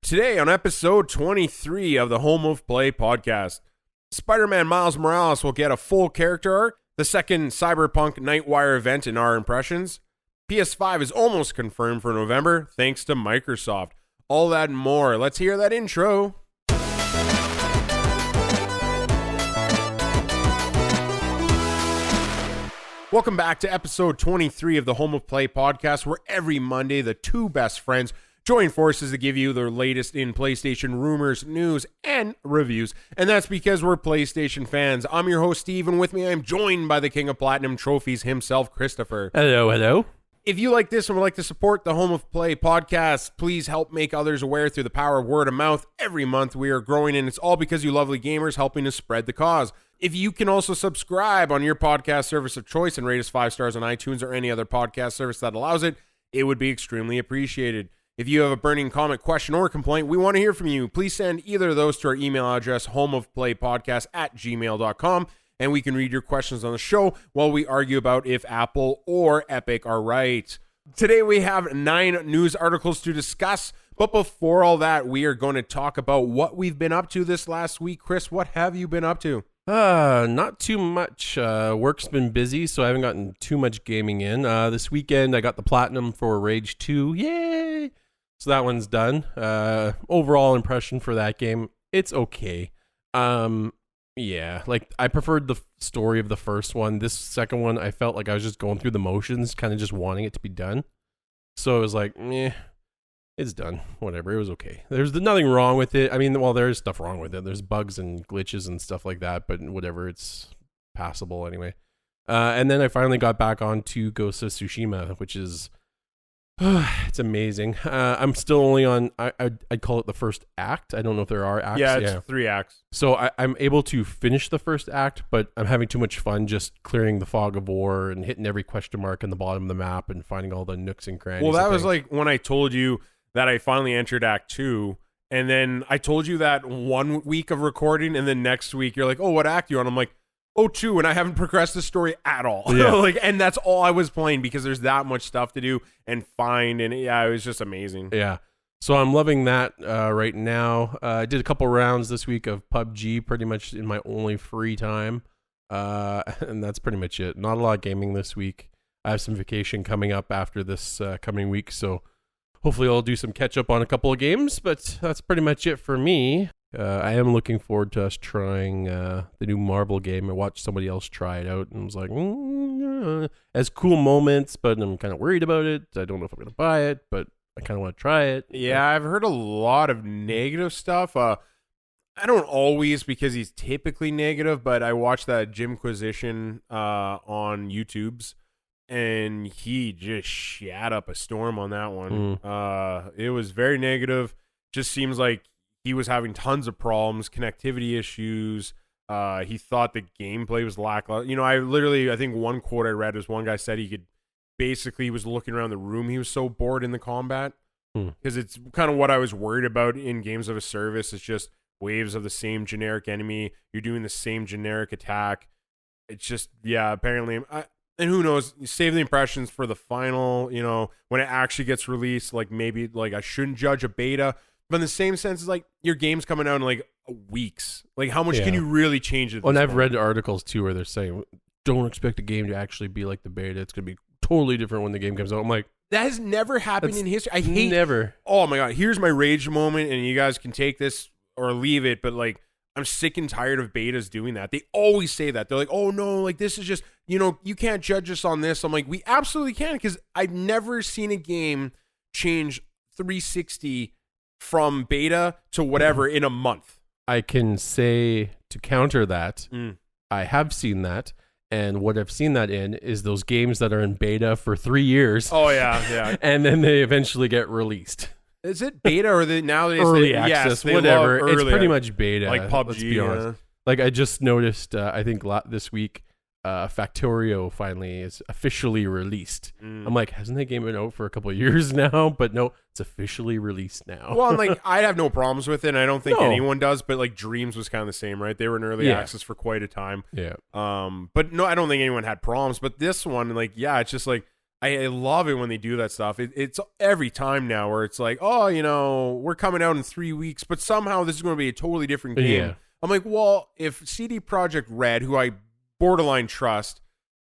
Today on episode 23 of the Home of Play podcast, Spider-Man Miles Morales will get a full character arc, the second Cyberpunk Nightwire event in our impressions. PS5 is almost confirmed for November, thanks to Microsoft. All that and more. Let's hear that intro. Welcome back to episode 23 of the Home of Play podcast, where every Monday the two best friends join forces to give you the latest in PlayStation rumors, news, and reviews. And that's because we're PlayStation fans. I'm your host, Steve, and with me I'm joined by the King of Platinum Trophies himself, Christopher. Hello, hello. If you like this and would like to support the Home of Play podcast, please help make others aware through the power of word of mouth. Every month we are growing, and it's all because you lovely gamers helping to spread the cause. If you can also subscribe on your podcast service of choice and rate us 5 stars on iTunes or any other podcast service that allows it, it would be extremely appreciated. If you have a burning comment, question, or complaint, we want to hear from you. Please send either of those to our email address, homeofplaypodcast@gmail.com, and we can read your questions on the show while we argue about if Apple or Epic are right. Today we have 9 news articles to discuss, but before all that, we are going to talk about what we've been up to this last week. Chris, what have you been up to? Not too much. Work's been busy, so I haven't gotten too much gaming in. This weekend I got the platinum for Rage 2. Yay! So that one's done. Overall impression for that game, it's okay. Yeah, like I preferred the story of the first one. This second one, I felt like I was just going through the motions, kind of just wanting it to be done. So it was like, it's done. Whatever, it was okay. There's nothing wrong with it. I mean, well, there's stuff wrong with it. There's bugs and glitches and stuff like that, but whatever, it's passable anyway. And then I finally got back onto Ghost of Tsushima, which is it's amazing. I'm still only on, I'd call it the first act. I don't know if there are acts. Yeah, it's 3 acts. So I'm able to finish the first act, but I'm having too much fun just clearing the fog of war and hitting every question mark in the bottom of the map and finding all the nooks and crannies. Well, that was like when I told you that I finally entered Act 2, and then I told you that 1 week of recording, and then next week you're like, oh, what act are you on? I'm like, oh, 2, and I haven't progressed the story at all. Yeah. Like, and that's all I was playing because there's that much stuff to do and find, and yeah, it was just amazing. Yeah. So I'm loving that right now. I did a couple rounds this week of PUBG, pretty much in my only free time, and that's pretty much it. Not a lot of gaming this week. I have some vacation coming up after this coming week, so hopefully I'll do some catch up on a couple of games, but that's pretty much it for me. I am looking forward to us trying the new Marvel game. I watched somebody else try it out and was like, has cool moments, but I'm kind of worried about it. I don't know if I'm going to buy it, but I kind of want to try it. Yeah, I've heard a lot of negative stuff. I don't always, because he's typically negative, but I watched that Jimquisition on YouTube's, and he just shat up a storm on that one. It was very negative. Just seems like he was having tons of problems, connectivity issues. He thought the gameplay was lackluster. You know, I think one quote I read was one guy said he was looking around the room. He was so bored in the combat, because it's kind of what I was worried about in games of a service. It's just waves of the same generic enemy. You're doing the same generic attack. It's just, yeah, apparently. And who knows, save the impressions for the final, you know, when it actually gets released. Like, maybe, like, I shouldn't judge a beta, but in the same sense, it's like your game's coming out in like weeks. Like, how much can you really change it? Well, and I've read articles too where they're saying, don't expect a game to actually be like the beta. It's going to be totally different when the game comes out. I'm like, that has never happened in history. I hate never. Oh my God. Here's my rage moment, and you guys can take this or leave it, but like, I'm sick and tired of betas doing that. They always say that. They're like, oh no, like this is just, you know, you can't judge us on this. I'm like, we absolutely can, because I've never seen a game change 360 from beta to whatever in a month. I can say to counter that, I have seen that, and what I've seen that in is those games that are in beta for 3 years. Oh yeah. And then they eventually get released. Is it beta or now they early say, access? Yes, whatever. It's pretty much beta, like PUBG. Let's be honest. Like I just noticed, I think this week, Factorio finally is officially released. I'm like, hasn't that game been out for a couple of years now? But no, it's officially released now. Well, and like I have no problems with it, and I don't think anyone does. But like Dreams was kind of the same, right? They were in early access for quite a time. Yeah. But no, I don't think anyone had problems. But this one, like, yeah, it's just like I love it when they do that stuff. It's every time now where it's like, oh, we're coming out in 3 weeks, but somehow this is going to be a totally different game. Yeah. I'm like, well, if CD Projekt Red, who I borderline trust,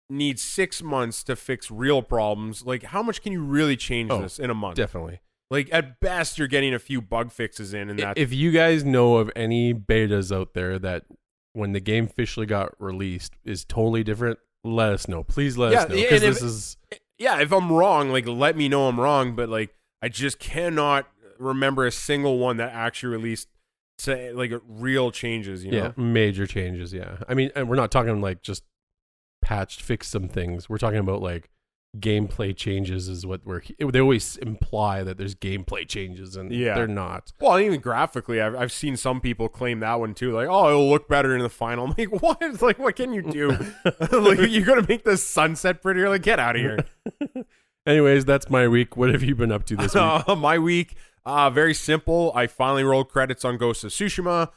needs 6 months to fix real problems, like how much can you really change this in a month? Definitely. Like at best, you're getting a few bug fixes in, and that. If you guys know of any betas out there that when the game officially got released is totally different, let us know. Please let us know, because this is. Yeah, if I'm wrong, like let me know I'm wrong, but like I just cannot remember a single one that actually released like real changes, Yeah, major changes, yeah. I mean, and we're not talking like just patched, fixed some things. We're talking about like gameplay changes is what they always imply that there's gameplay changes, and they're not. Well, even graphically, I've seen some people claim that one too, like, oh, it'll look better in the final. I'm like, what? It's like, what can you do? Like, you're gonna make the sunset prettier? Like, get out of here. Anyways, that's my week. What have you been up to this week? My week, very simple. I finally rolled credits on Ghost of Tsushima.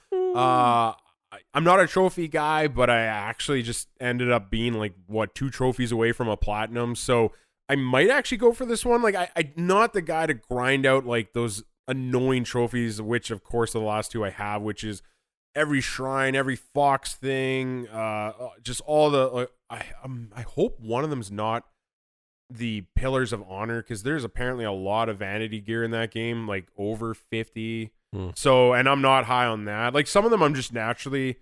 I'm not a trophy guy, but I actually just ended up being like 2 trophies away from a platinum. So I might actually go for this one. Like I'm not the guy to grind out like those annoying trophies, which of course the last 2 I have, which is every shrine, every fox thing, just all the. I hope one of them's not the Pillars of Honor, because there's apparently a lot of vanity gear in that game, like over 50. So, and I'm not high on that. Like some of them I'm just naturally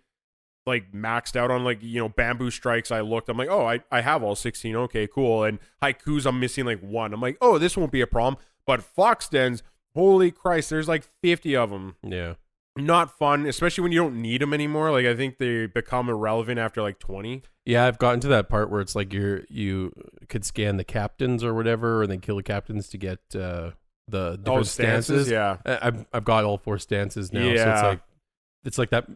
like maxed out on, like, bamboo strikes. I'm like, oh, I have all 16. Okay, cool. And haikus, I'm missing like 1. I'm like, oh, this won't be a problem. But fox dens, holy Christ, there's like 50 of them. Yeah. Not fun, especially when you don't need them anymore. Like I think they become irrelevant after like 20. Yeah, I've gotten to that part where it's like you could scan the captains or whatever, and then kill the captains to get the different stances. Yeah, I've got all 4 stances now. Yeah. So it's like that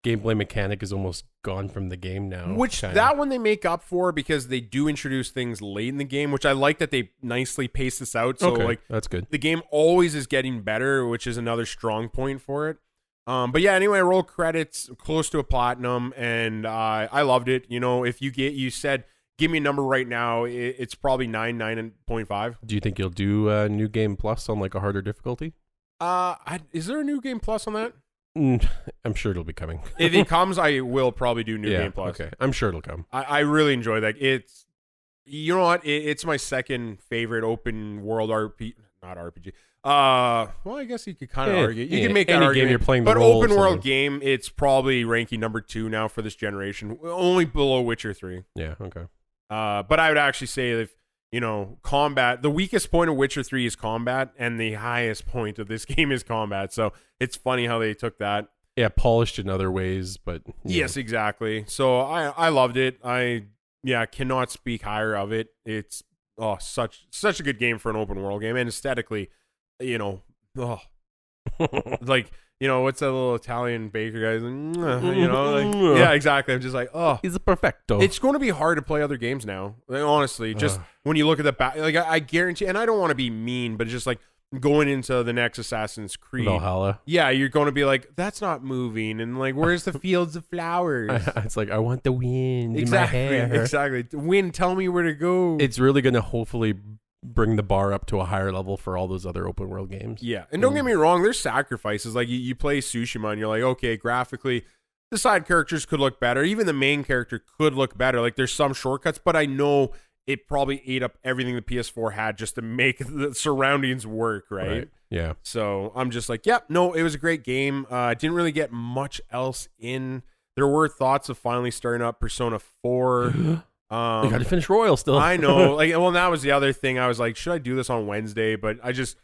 gameplay mechanic is almost gone from the game now. Which kinda. That one they make up for, because they do introduce things late in the game, which I like that they nicely pace this out. So okay, like that's good. The game always is getting better, which is another strong point for it. But yeah, anyway, I rolled credits, close to a platinum, and I loved it. If you said, give me a number right now, it's probably 9.5. Do you think you'll do a New Game Plus on like a harder difficulty? Is there a New Game Plus on that? I'm sure it'll be coming. If it comes, I will probably do New Game Plus. Okay, I'm sure it'll come. I really enjoy that. It's, you know what? It's my second favorite open world not RPG. Well, I guess you could kind of argue. You can make that argument. Game you're playing, but open world game, it's probably ranking number 2 now for this generation, only below Witcher 3. Yeah. Okay. But I would actually say if combat, the weakest point of Witcher 3 is combat, and the highest point of this game is combat. So it's funny how they took that. Yeah, polished in other ways, but yes, exactly. So I loved it. I cannot speak higher of it. It's such a good game for an open world game, and aesthetically. Like, what's that little Italian baker guy? Yeah, exactly. I'm just like, oh, he's a perfecto. It's going to be hard to play other games now. Like, honestly, just when you look at the back, like I guarantee, and I don't want to be mean, but just like going into the next Assassin's Creed, Valhalla. Yeah, you're going to be like, that's not moving, and like, where's the fields of flowers? It's like, I want the wind exactly, in my hair. Exactly. Wind, tell me where to go. It's really going to hopefully bring the bar up to a higher level for all those other open world games. Yeah, and don't get me wrong, there's sacrifices. Like you play Tsushima and you're like, okay, graphically, the side characters could look better. Even the main character could look better. Like there's some shortcuts, but I know it probably ate up everything the PS4 had just to make the surroundings work, right? Yeah. So I'm just like, it was a great game. Didn't really get much else in. There were thoughts of finally starting up Persona 4. You got to finish Royal still. I know. That was the other thing. I was like, should I do this on Wednesday? But I just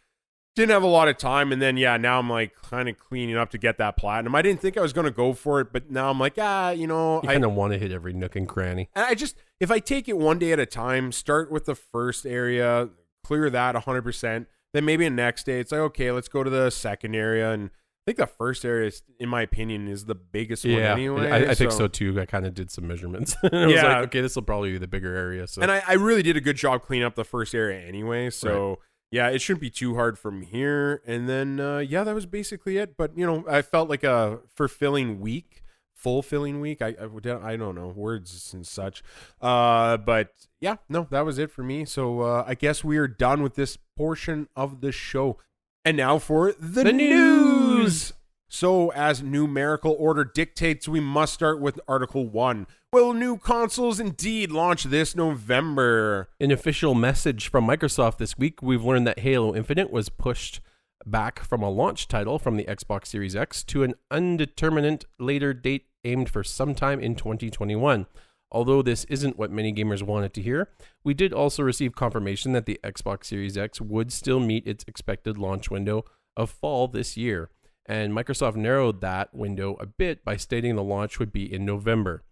didn't have a lot of time. And then, now I'm like kind of cleaning up to get that platinum. I didn't think I was going to go for it, but now I'm like, you kind of want to hit every nook and cranny. And if I take it one day at a time, start with the first area, clear that 100%. Then maybe the next day, it's like, okay, let's go to the second area. And I think the first area, in my opinion, is the biggest one anyway. I think so too. I kind of did some measurements. I was like, okay, this will probably be the bigger area. So. And I really did a good job cleaning up the first area anyway. So, it shouldn't be too hard from here. And then, that was basically it. But, I felt like a fulfilling week. fulfilling week. I don't know, words and such. But yeah, no, that was it for me. So I guess we are done with this portion of the show. And now for the news. So as numerical order dictates, we must start with Article 1. Will new consoles indeed launch this November? An official message from Microsoft this week, we've learned that Halo Infinite was pushed back from a launch title from the Xbox Series X to an undetermined later date aimed for sometime in 2021. Although this isn't what many gamers wanted to hear, we did also receive confirmation that the Xbox Series X would still meet its expected launch window of fall this year. And Microsoft narrowed that window a bit by stating the launch would be in November.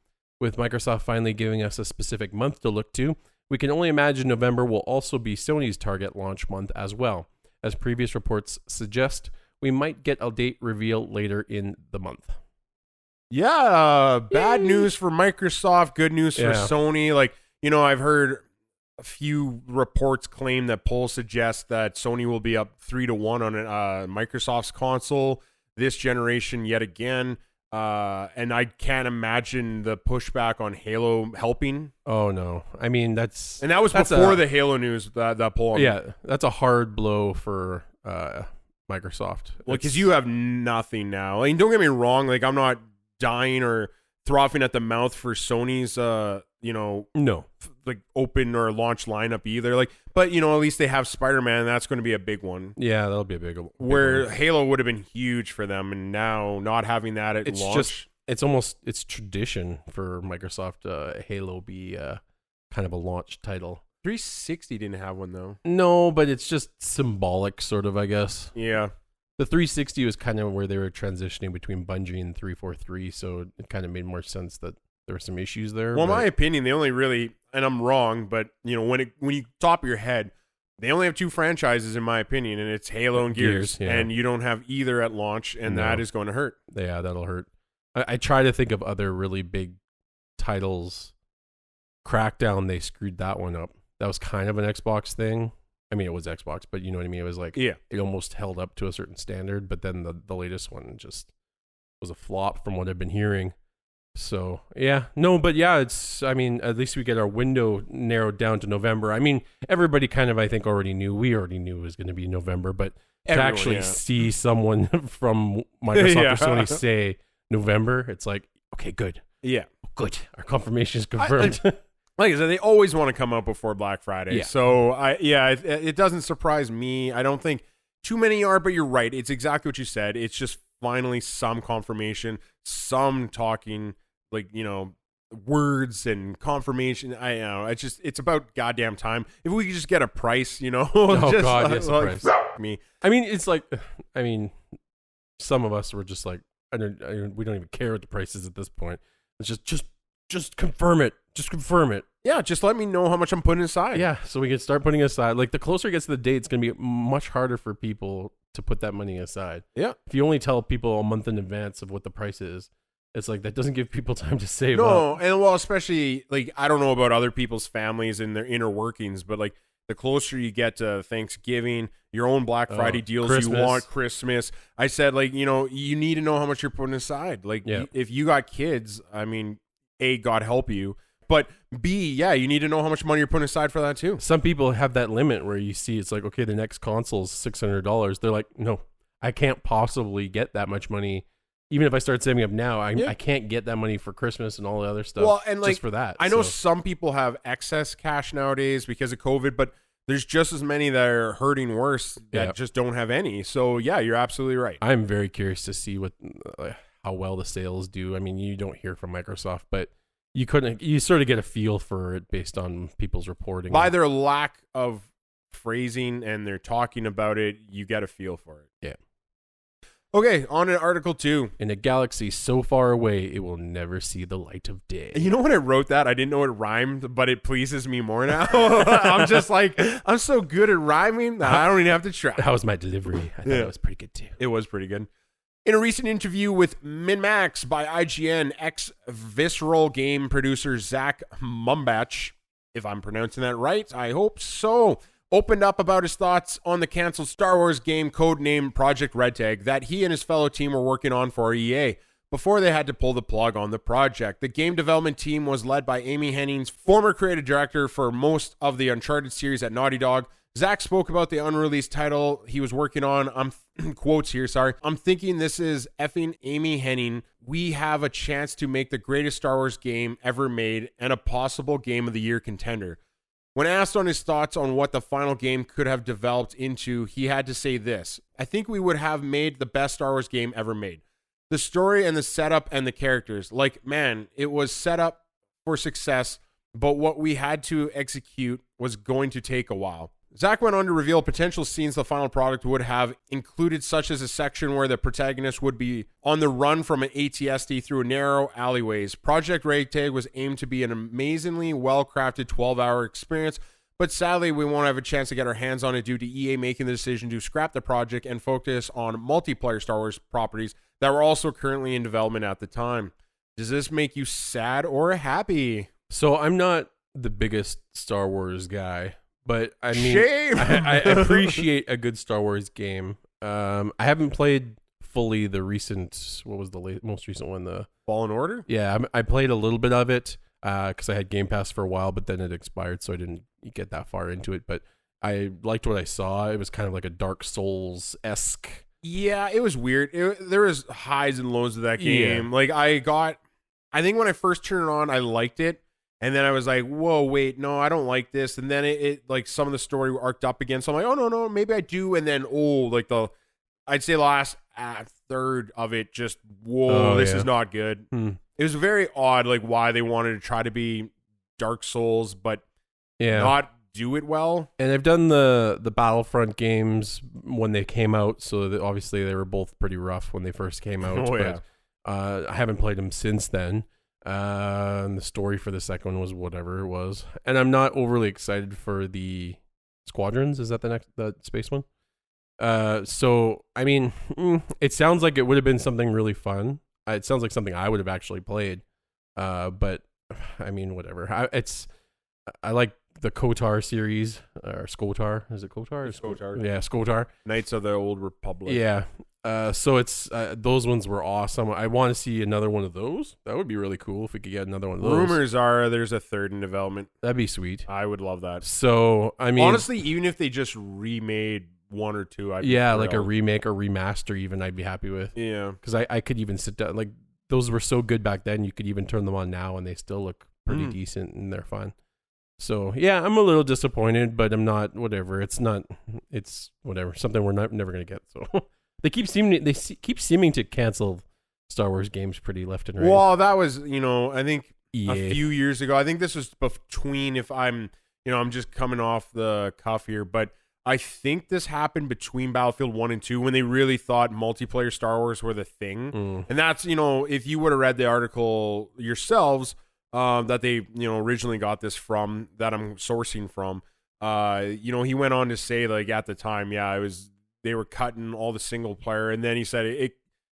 With Microsoft finally giving us a specific month to look to, we can only imagine November will also be Sony's target launch month as well. As previous reports suggest, we might get a date reveal later in the month. Yeah, bad news for Microsoft, good news for Sony. Like, you know, I've heard a few reports claim that polls suggest that Sony will be up 3-1 on Microsoft's console this generation yet again. And I can't imagine the pushback on Halo helping. Oh no. I mean, that was before the Halo news, that poll. Yeah, that's a hard blow for Microsoft. Well, because you have nothing now. I mean, don't get me wrong, like I'm not dying or frothing at the mouth for Sony's like open or launch lineup either. Like, but you know, at least they have Spider-Man, and that's going to be a big one. Yeah, that'll be a big one. Where Halo would have been huge for them, and now not having that at launch. It's tradition for Microsoft Halo be kind of a launch title. 360 didn't have one though. No, but it's just symbolic, sort of, I guess. Yeah. The 360 was kind of where they were transitioning between Bungie and 343, so it kind of made more sense that there were some issues there. Well, in my opinion, they only really, and I'm wrong, but you know, when you top your head, they only have two franchises in my opinion, and it's Halo and Gears, and you don't have either at launch, and that is going to hurt. Yeah, that'll hurt. I try to think of other really big titles. Crackdown, they screwed that one up. That was kind of an Xbox thing. I mean, it was Xbox, but you know what I mean? It was like, it almost held up to a certain standard, but then the latest one just was a flop from what I've been hearing. So, it's, I mean, at least we get our window narrowed down to November. I mean, everybody kind of, I think, we already knew it was going to be November, but to actually see someone from Microsoft or Sony say November, it's like, okay, good. Yeah. Good. Our confirmation is confirmed. Like I said, they always want to come out before Black Friday. Yeah. So, it doesn't surprise me. I don't think too many are, but you're right. It's exactly what you said. It's just finally some confirmation, some talking, like, you know, words and confirmation. I know. It's about goddamn time. If we could just get a price, you know. Price. Me. I mean, it's like, some of us were just like, we don't even care what the price is at this point. It's just confirm it. Just confirm it. Yeah, just let me know how much I'm putting aside. Yeah, so we can start putting aside. Like, the closer it gets to the date, it's going to be much harder for people to put that money aside. Yeah. If you only tell people a month in advance of what the price is, it's like that doesn't give people time to save up. No, and well, especially, like, I don't know about other people's families and their inner workings, but, like, the closer you get to Thanksgiving, your own Black Friday deals, Christmas. You want Christmas. I said, like, you know, you need to know how much you're putting aside. Like, if you got kids, I mean, A, God help you. But B, you need to know how much money you're putting aside for that too. Some people have that limit where you see it's like, okay, the next console is $600. They're like, no, I can't possibly get that much money. Even if I start saving up now, I can't get that money for Christmas and all the other stuff. Well, and like, just for that. I know some people have excess cash nowadays because of COVID, but there's just as many that are hurting worse that just don't have any. So yeah, you're absolutely right. I'm very curious to see how well the sales do. I mean, you don't hear from Microsoft, but you sort of get a feel for it based on people's reporting. By their lack of phrasing and they're talking about it, you get a feel for it. Yeah. Okay, on to Article 2. In a galaxy so far away, it will never see the light of day. You know when I wrote that, I didn't know it rhymed, but it pleases me more now. I'm just like, I'm so good at rhyming that I don't even have to try. That was my delivery. I thought it was pretty good too. It was pretty good. In a recent interview with MinMax by IGN, ex-Visceral game producer Zach Mumbach, if I'm pronouncing that right, I hope so, opened up about his thoughts on the canceled Star Wars game codenamed Project Red Tag that he and his fellow team were working on for EA. before they had to pull the plug on the project. The game development team was led by Amy Henning's former creative director for most of the Uncharted series at Naughty Dog. Zach spoke about the unreleased title he was working on. I'm quotes here, sorry. I'm thinking this is effing Amy Henning. We have a chance to make the greatest Star Wars game ever made and a possible Game of the Year contender. When asked on his thoughts on what the final game could have developed into, he had to say this: I think we would have made the best Star Wars game ever made. The story and the setup and the characters. Like, man, it was set up for success, but what we had to execute was going to take a while. Zach went on to reveal potential scenes the final product would have included, such as a section where the protagonist would be on the run from an ATST through narrow alleyways. Project Ragtag was aimed to be an amazingly well-crafted 12-hour experience, but sadly we won't have a chance to get our hands on it due to EA making the decision to scrap the project and focus on multiplayer Star Wars properties that were also currently in development at the time. Does this make you sad or happy? So I'm not the biggest Star Wars guy, but I mean, shame. I appreciate a good Star Wars game. I haven't played fully the recent, what was the most recent one? The Fallen Order? Yeah, I played a little bit of it because I had Game Pass for a while, but then it expired, so I didn't get that far into it. But I liked what I saw. It was kind of like a Dark Souls-esque. Yeah, it was weird. There was highs and lows of that game. Yeah. Like, I think when I first turned it on, I liked it. And then I was like, whoa, wait, no, I don't like this. And then it like some of the story arced up again. So I'm like, oh, no, maybe I do. And then, I'd say the last third of it just, this is not good. It was very odd, like why they wanted to try to be Dark Souls, but not do it well. And I've done the Battlefront games when they came out. So that obviously they were both pretty rough when they first came out. I haven't played them since then. And the story for the second one was whatever it was, and I'm not overly excited for the Squadrons. Is that the space one? So I mean, it sounds like it would have been something really fun. It sounds like something I would have actually played. But I mean, whatever. I like the KOTOR series, or SKOTOR. Is it KOTOR? SKOTOR. Yeah, SKOTOR. Knights of the Old Republic. Yeah. So it's those ones were awesome. I want to see another one of those. That would be really cool if we could get another one of those. Rumors are there's a third in development. That'd be sweet. I would love that. So I mean, honestly, even if they just remade one or two, I'd be like a remake or remaster, even I'd be happy with. Yeah, because I could even sit down. Like those were so good back then. You could even turn them on now, and they still look pretty decent and they're fun. So yeah, I'm a little disappointed, but I'm not. Whatever. It's whatever. Something we're never gonna get. So. They keep seeming to cancel Star Wars games pretty left and right. Well, that was, I think a few years ago. I think this was between, if I'm just coming off the cuff here, but I think this happened between Battlefield 1 and 2 when they really thought multiplayer Star Wars were the thing. And that's, if you would have read the article yourselves, that they, originally got this from, that I'm sourcing from, he went on to say, like, at the time, they were cutting all the single player, and then he said it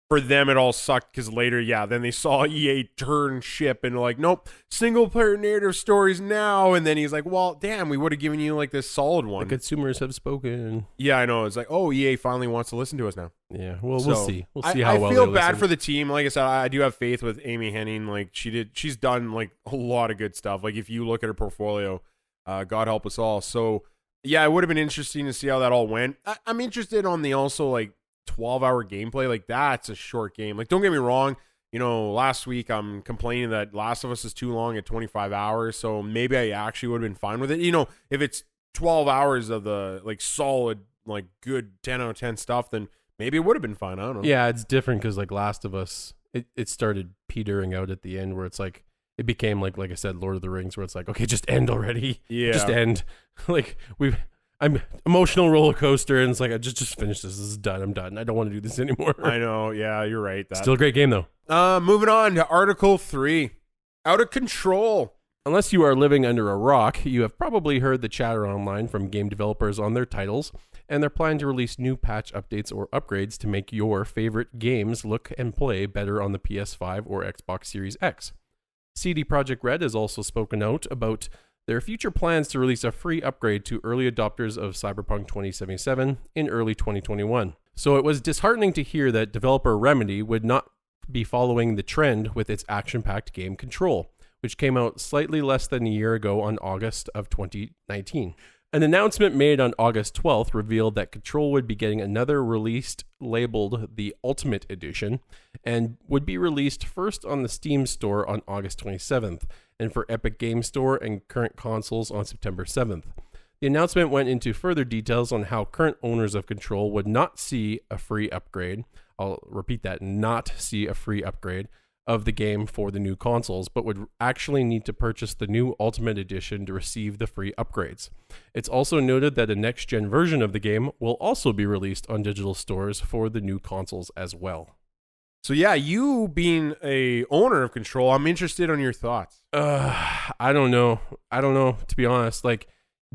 for them it all sucked because later, then they saw EA turn ship and like, nope, single player narrative stories now, and then he's like, well, damn, we would have given you like this solid one. The consumers have spoken. Yeah, I know. It's like, oh, EA finally wants to listen to us now. Yeah, well, we'll see. We'll see how well they feel listen. bad for the team. Like I said, I do have faith with Amy Henning. Like she's done like a lot of good stuff. Like if you look at her portfolio, God help us all. So. Yeah, it would have been interesting to see how that all went. I'm interested on the also like 12-hour gameplay. Like that's a short game. Like don't get me wrong. Last week I'm complaining that Last of Us is too long at 25 hours. So maybe I actually would have been fine with it. If it's 12 hours of the like solid, like good 10 out of 10 stuff, then maybe it would have been fine. I don't know. Yeah, it's different because like Last of Us, it started petering out at the end where it's like, it became like I said, Lord of the Rings, where it's like, okay, just end already. Yeah. Just end. Like I'm emotional roller coaster, and it's like, I just finish this. This is done. I'm done. I don't want to do this anymore. I know. Yeah, you're right. Still a great game though. Moving on to Article 3. Out of Control. Unless you are living under a rock, you have probably heard the chatter online from game developers on their titles, and they're planning to release new patch updates or upgrades to make your favorite games look and play better on the PS5 or Xbox Series X. CD Projekt Red has also spoken out about their future plans to release a free upgrade to early adopters of Cyberpunk 2077 in early 2021. So it was disheartening to hear that developer Remedy would not be following the trend with its action-packed game Control, which came out slightly less than a year ago on August of 2019. An announcement made on August 12th revealed that Control would be getting another release labeled the Ultimate Edition and would be released first on the Steam store on August 27th and for Epic Game Store and current consoles on September 7th. The announcement went into further details on how current owners of Control would not see a free upgrade. I'll repeat that, not see a free upgrade of the game for the new consoles, but would actually need to purchase the new Ultimate Edition to receive the free upgrades. It's also noted that a next-gen version of the game will also be released on digital stores for the new consoles as well. So yeah, you being a owner of Control, I'm interested on your thoughts. I don't know, to be honest. Like,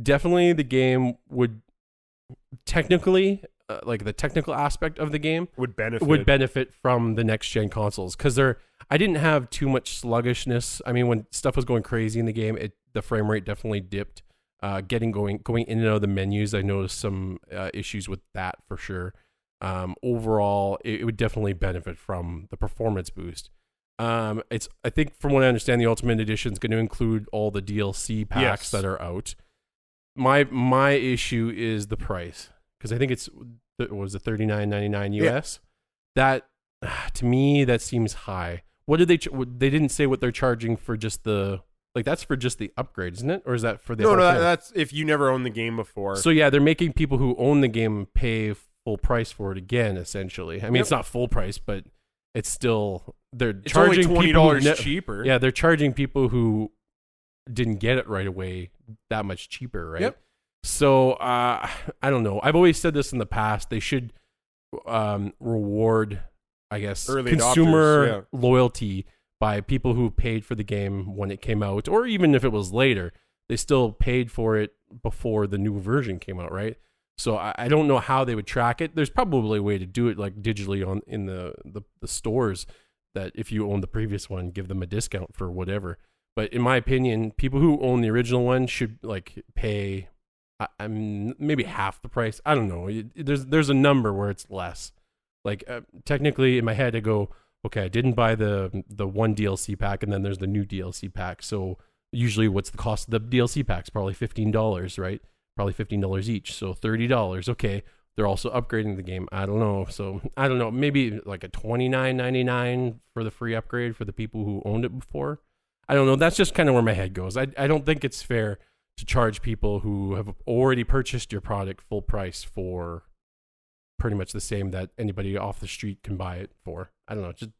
definitely the game would technically, like the technical aspect of the game would benefit from the next gen consoles, because I didn't have too much sluggishness. I mean, when stuff was going crazy in the game, the frame rate definitely dipped. Going in and out of the menus, I noticed some issues with that for sure. Overall, it would definitely benefit from the performance boost. I think from what I understand, the Ultimate Edition is going to include all the DLC packs that are out. My issue is the price, because I think it was $39.99 US. That to me that seems high. What did they didn't say what they're charging for just that's for just the upgrade, isn't it? Or is that for the No, that's if you never owned the game before. So yeah, they're making people who own the game pay full price for it again, essentially. I mean, it's not full price, but it's still charging only $20 cheaper. Yeah, they're charging people who didn't get it right away that much cheaper, right? Yep. So I don't know. I've always said this in the past. They should reward, I guess, early consumer adopters, loyalty by people who paid for the game when it came out, or even if it was later, they still paid for it before the new version came out, right? So I don't know how they would track it. There's probably a way to do it, like digitally in the stores, that if you own the previous one, give them a discount for whatever. But in my opinion, people who own the original one should like pay maybe half the price. I don't know. There's a number where it's less. Like technically in my head I go, okay, I didn't buy the one DLC pack, and then there's the new DLC pack. So usually what's the cost of the DLC packs? Probably $15, right? Probably $15 each. So $30. Okay. They're also upgrading the game. I don't know. So I don't know. Maybe like a $29.99 for the free upgrade for the people who owned it before. I don't know. That's just kind of where my head goes. I don't think it's fair to charge people who have already purchased your product full price for pretty much the same that anybody off the street can buy it for. I don't know. Just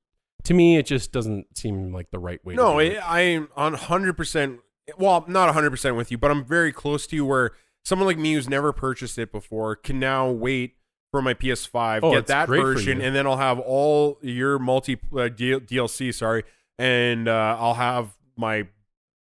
to me, it just doesn't seem like the right way to do it. I'm on 100%. Well, not 100% with you, but I'm very close to you where someone like me who's never purchased it before can now wait for my PS5, get that version, and then I'll have all your DLC, and I'll have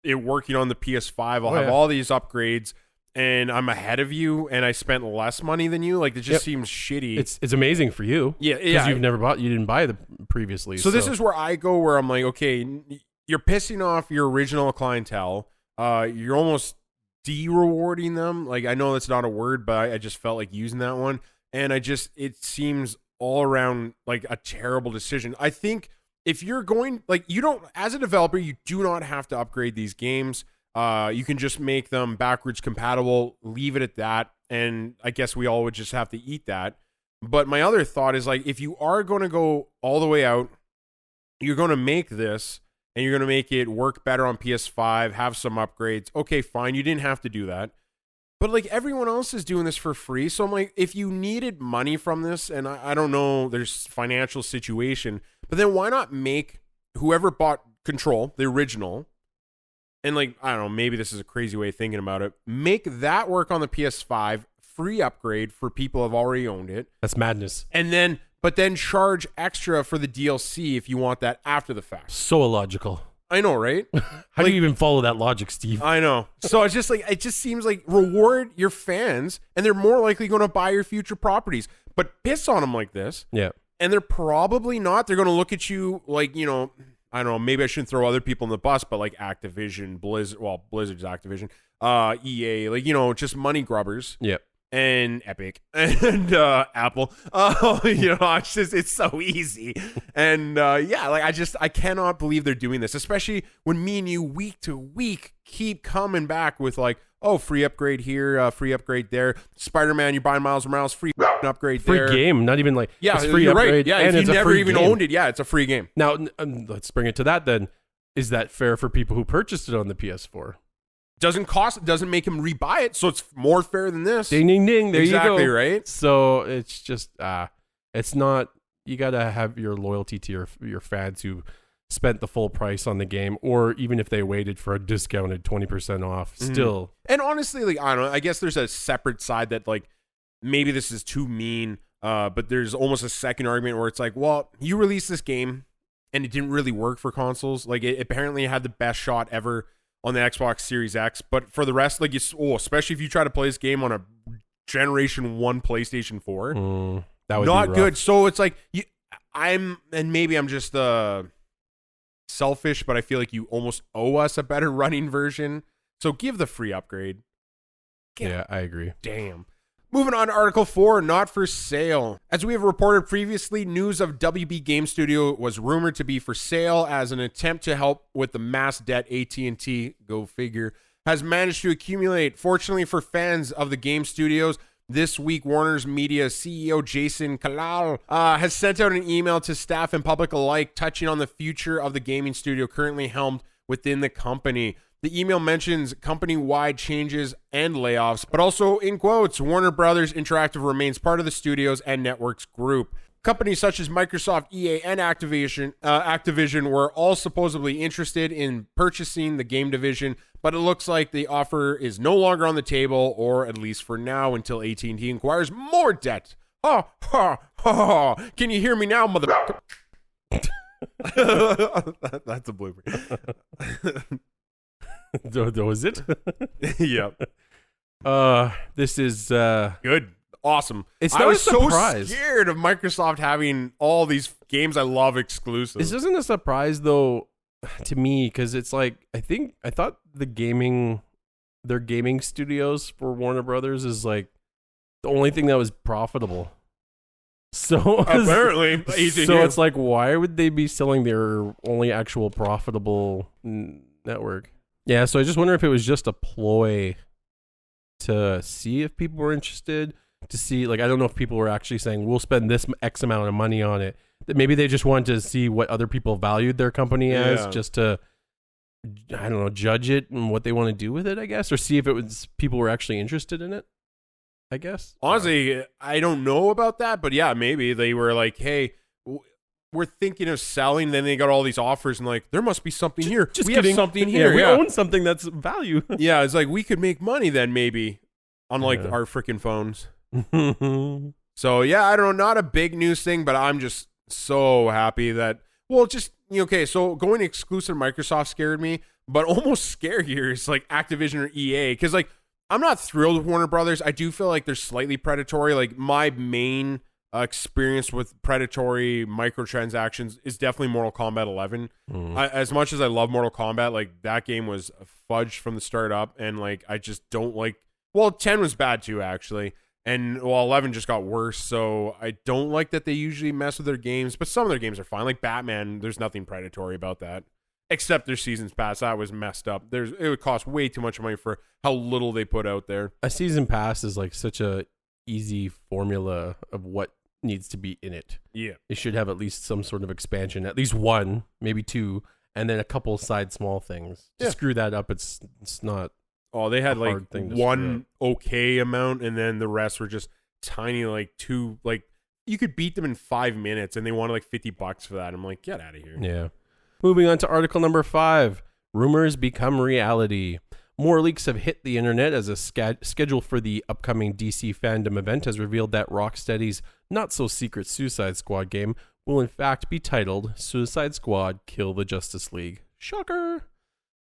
it working on the PS5. I'll have all these upgrades, and I'm ahead of you, and I spent less money than you. Like, it just seems shitty. It's amazing for you. Yeah. Because you didn't buy the previously. So this is where I go, where I'm like, okay, you're pissing off your original clientele. You're almost de-rewarding them. Like, I know that's not a word, but I just felt like using that one. And it seems all around like a terrible decision. I think if you're going, like, you don't, as a developer, you do not have to upgrade these games. You can just make them backwards compatible, leave it at that. And I guess we all would just have to eat that. But my other thought is, like, if you are going to go all the way out, you're going to make this and you're going to make it work better on PS5, have some upgrades. Okay, fine. You didn't have to do that. But, like, everyone else is doing this for free. So I'm like, if you needed money from this, and I don't know, there's financial situation, but then why not make whoever bought Control, the original, and, like, I don't know, maybe this is a crazy way of thinking about it, make that work on the PS5, free upgrade for people who have already owned it. That's madness. But then charge extra for the DLC if you want that after the fact. So illogical. I know, right? How do you even follow that logic, Steve? I know. So it's just like, it just seems like reward your fans, and they're more likely going to buy your future properties. But piss on them like this. Yeah. And they're probably not. They're going to look at you like, you know, I don't know, maybe I shouldn't throw other people in the bus, but like Activision, Blizzard, well, Blizzard's Activision, EA, like, you know, just money grubbers. Yeah. and Epic and Apple. It's so easy. And I cannot believe they're doing this, especially when me and you week to week keep coming back with like, oh, free upgrade here, free upgrade there. Spider-Man, you're buying Miles Morales, free upgrade there. Free game, not even like it's free you're upgrade. Right. Yeah, and if you never even game. owned it, it's a free game. Now, let's bring it to that then. Is that fair for people who purchased it on the PS4? Doesn't make him rebuy it, so it's more fair than this. Ding, ding, ding. There exactly, you go. Right? So it's just, it's not, you got to have your loyalty to your fans who spent the full price on the game, or even if they waited for a discounted 20% off, still. And honestly, like, I don't know, I guess there's a separate side that, like, maybe this is too mean, but there's almost a second argument where it's like, well, you released this game, and it didn't really work for consoles. Like, it apparently had the best shot ever on the Xbox Series X, but for the rest, like, especially if you try to play this game on a Generation 1 PlayStation 4, that would not be good. So it's like, and maybe I'm just selfish, but I feel like you almost owe us a better running version. So give the free upgrade. Yeah, I agree. Damn. Moving on to Article 4, not for sale. As we have reported previously, news of WB Game Studio was rumored to be for sale as an attempt to help with the mass debt AT&T, go figure, has managed to accumulate. Fortunately for fans of the game studios, this week Warner's Media CEO Jason Kalal has sent out an email to staff and public alike touching on the future of the gaming studio currently helmed within the company. The email mentions company-wide changes and layoffs, but also, in quotes, Warner Brothers Interactive remains part of the studios and networks group. Companies such as Microsoft, EA, and Activision were all supposedly interested in purchasing the game division, but it looks like the offer is no longer on the table, or at least for now, until AT&T acquires more debt. Ha, ha, ha. Can you hear me now, motherfucker? That's a blooper. Was it? Yep. This is good. Awesome. I was so scared of Microsoft having all these games I love exclusive. This isn't a surprise though to me, because it's like I thought their gaming studios for Warner Brothers is like the only thing that was profitable. So apparently, so it's like, why would they be selling their only actual profitable network? Yeah, so I just wonder if it was just a ploy to see if people were interested, to see, like, I don't know if people were actually saying, we'll spend this X amount of money on it. That maybe they just wanted to see what other people valued their company as, just to, I don't know, judge it and what they want to do with it, I guess, or see if it was people were actually interested in it, I guess. Honestly, I don't know about that, but yeah, maybe they were like, hey, we're thinking of selling. Then they got all these offers and like, there must be something here. We have something here. We own something that's value. Yeah, it's like, we could make money then maybe, unlike our freaking phones. So yeah, I don't know, not a big news thing, but I'm just so happy that, well, just, okay, so going exclusive to Microsoft scared me, but almost scarier is like Activision or EA, because like, I'm not thrilled with Warner Brothers. I do feel like they're slightly predatory. Like, my main experience with predatory microtransactions is definitely Mortal Kombat 11. As much as I love Mortal Kombat, like, that game was fudged from the start up, and like, I just don't like, well, 10 was bad too, actually, and well, 11 just got worse, so I don't like that they usually mess with their games, but some of their games are fine. Like Batman, there's nothing predatory about that, except their seasons pass. That was messed up. It would cost way too much money for how little they put out there. A season pass is like such a easy formula of what needs to be in it. Yeah, it should have at least some sort of expansion, at least one, maybe two, and then a couple side small things. To screw that up, it's not. Oh, they had like one okay amount, and then the rest were just tiny, like two, like you could beat them in 5 minutes, and they wanted like $50 for that. I'm like, get out of here. Yeah. Moving on to article number 5, rumors become reality. More leaks have hit the internet as a schedule for the upcoming DC Fandom Event has revealed that Rocksteady's not-so-secret Suicide Squad game will in fact be titled Suicide Squad Kill the Justice League. Shocker!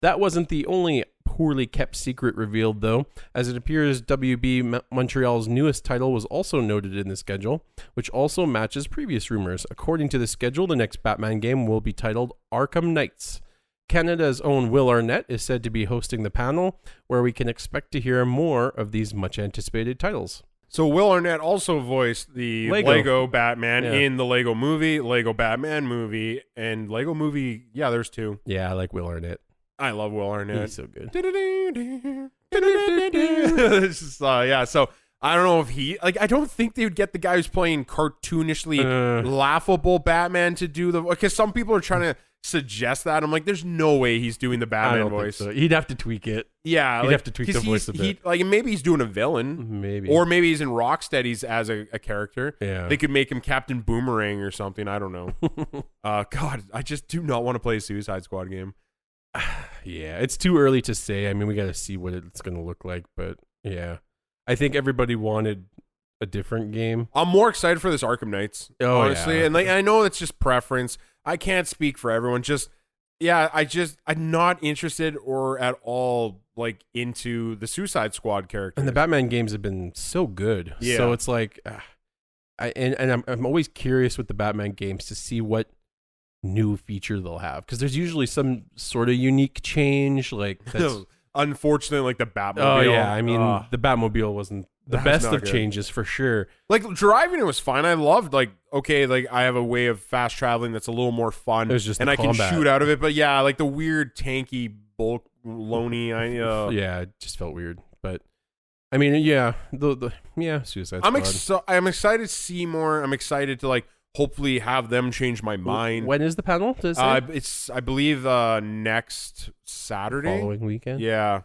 That wasn't the only poorly kept secret revealed, though, as it appears WB Montreal's newest title was also noted in the schedule, which also matches previous rumors. According to the schedule, the next Batman game will be titled Arkham Knights. Canada's own Will Arnett is said to be hosting the panel, where we can expect to hear more of these much-anticipated titles. So Will Arnett also voiced the Lego Batman in the Lego Movie, Lego Batman movie, and Lego Movie. Yeah, there's 2. Yeah, I like Will Arnett. I love Will Arnett. He's so good. It's just, yeah, so I don't know if I don't think they would get the guy who's playing cartoonishly laughable Batman to do because some people are trying to suggest that. I'm like, there's no way he's doing the Batman voice. So. He'd have to tweak it. Yeah, he'd have to tweak the voice a bit. Maybe he's doing a villain. Maybe. Or maybe he's in Rocksteady's as a character. Yeah. They could make him Captain Boomerang or something. I don't know. God, I just do not want to play a Suicide Squad game. Yeah, it's too early to say. I mean, we got to see what it's going to look like, but yeah. I think everybody wanted a different game. I'm more excited for this Arkham Knights, honestly. Yeah. And I know it's just preference. I can't speak for everyone. I'm not interested or at all into the Suicide Squad character. And the Batman games have been so good. Yeah. So it's like, I'm always curious with the Batman games to see what new feature they'll have, because there's usually some sort of unique change. Unfortunately, the Batmobile. Oh yeah, I mean the Batmobile wasn't the best of changes for sure. Driving it was fine. I loved I have a way of fast traveling that's a little more fun. It was just and I can shoot out of it. But yeah, the weird tanky bulk loney. Yeah, it just felt weird. But I mean, yeah, Suicide Squad. I'm excited to see more. I'm excited to hopefully have them change my mind. When is the panel? It's I believe next Saturday. Following weekend? Yeah.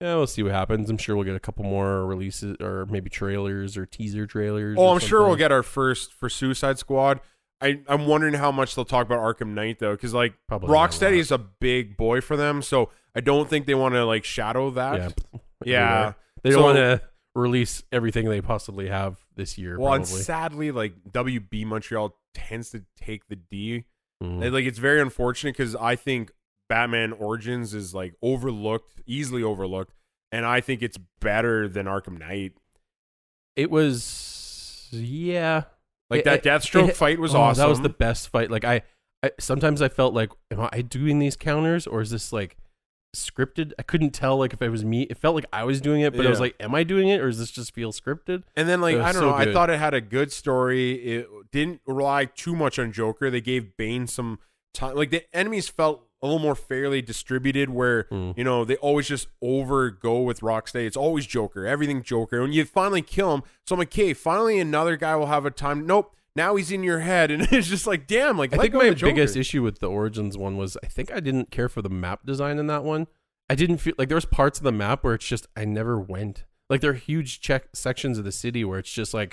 Yeah, we'll see what happens. I'm sure we'll get a couple more releases or maybe trailers or teaser trailers. Oh, I'm sure we'll get our first for Suicide Squad. I'm wondering how much they'll talk about Arkham Knight though, because Rocksteady is a big boy for them, so I don't think they want to shadow that. Yeah. They don't want to release everything they possibly have this year. Well, probably. And sadly, WB Montreal tends to take the D. It's very unfortunate because I think Batman Origins is easily overlooked, and I think it's better than Arkham Knight. It was, yeah. That Deathstroke fight was awesome. That was the best fight. I sometimes I felt like, am I doing these counters or is this scripted? I couldn't tell if it was me. It felt like I was doing it, but I was like, am I doing it or does this just feel scripted? And then I don't know, I thought it had a good story. It didn't rely too much on Joker. They gave Bane some time. The enemies felt a little more fairly distributed where they always just go with Rocksteady. It's always Joker, everything Joker, and you finally kill him. So I'm like, okay, finally another guy will have a time. Nope, now he's in your head, and it's just damn. I think my biggest issue with the Origins one was I think I didn't care for the map design in that one. I didn't feel there was parts of the map where it's just I never went. There are huge sections of the city where it's just I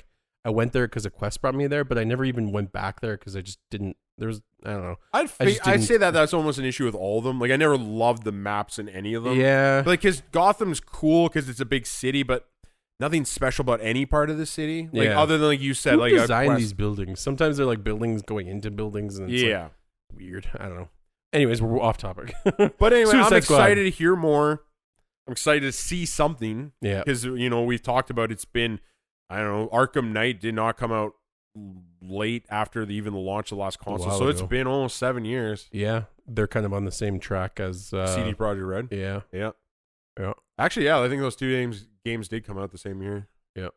went there because a quest brought me there, but I never even went back there because I just didn't. I don't know. I'd say that's almost an issue with all of them. I never loved the maps in any of them. Yeah. Because Gotham's cool because it's a big city, but nothing special about any part of the city. Other than you said, who designed these buildings? Sometimes they're buildings going into buildings, and it's weird. I don't know. Anyways, we're off topic. But anyway, I'm excited to hear more. I'm excited to see something. Yeah. Because we've talked about it's been, I don't know, Arkham Knight did not come out late after even the launch of the last console, so it's been almost 7 years. Yeah, they're kind of on the same track as CD Projekt Red. Yeah. Actually, I think those two games did come out the same year. Yeah.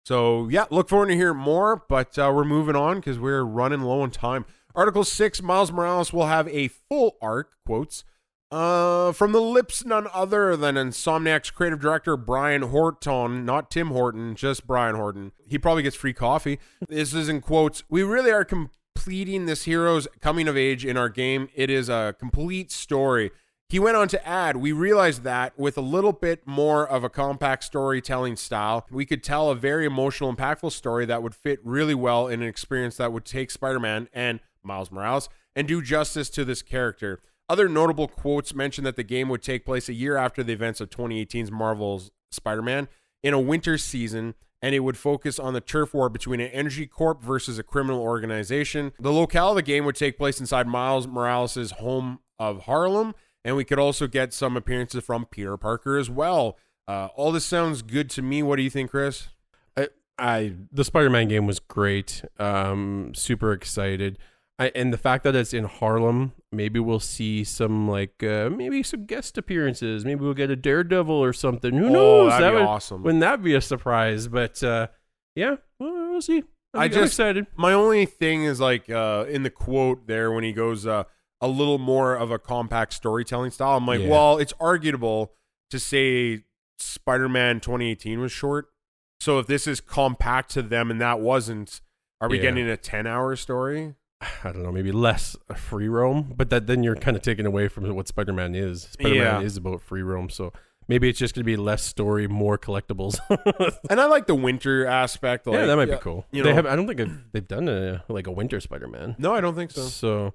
So look forward to hear more, but we're moving on because we're running low on time. Article 6: Miles Morales will have a full arc, quotes, from the lips none other than Insomniac's creative director Brian Horton, not Tim Horton, just Brian Horton. He probably gets free coffee. This is in quotes. "We really are completing this hero's coming of age in our game. It is a complete story." He went on to add, "We realized that with a little bit more of a compact storytelling style, we could tell a very emotional, impactful story that would fit really well in an experience that would take Spider-Man and Miles Morales and do justice to this character." Other notable quotes mention that the game would take place a year after the events of 2018's Marvel's Spider-Man in a winter season, and it would focus on the turf war between an energy corp versus a criminal organization. The locale of the game would take place inside Miles Morales' home of Harlem, and we could also get some appearances from Peter Parker as well. All this sounds good to me. What do you think, Chris? The Spider-Man game was great. Super excited. And the fact that it's in Harlem, maybe we'll see some maybe some guest appearances. Maybe we'll get a Daredevil or something. Who knows? That'd be awesome. Wouldn't that be a surprise? But yeah, we'll see. I'm excited. My only thing is like in the quote there when he goes a little more of a compact storytelling style. I'm like, well, it's arguable to say Spider-Man 2018 was short. So if this is compact to them and that wasn't, are we getting a 10-hour story? I don't know, maybe less free roam, but then you're kind of taking away from what Spider-Man is. Spider-Man is about free roam, so maybe it's just going to be less story, more collectibles. And I like the winter aspect. Like, that might be cool. I don't think they've done a winter Spider-Man. No, I don't think so. So,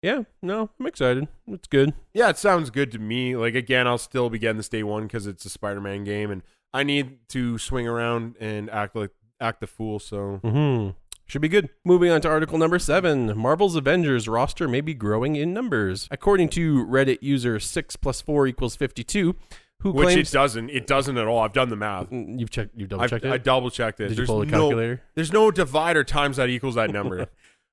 yeah, no, I'm excited. It's good. Yeah, it sounds good to me. Like, again, I'll still be getting this day one because it's a Spider-Man game, and I need to swing around and act the fool, so... Should be good. Moving on to article number 7. Marvel's Avengers roster may be growing in numbers. According to Reddit user 6+4=52, who claims... Which it doesn't at all. I've done the math. You've double checked it? I double checked it. Did you pull a calculator? There's no divider times that equals that number.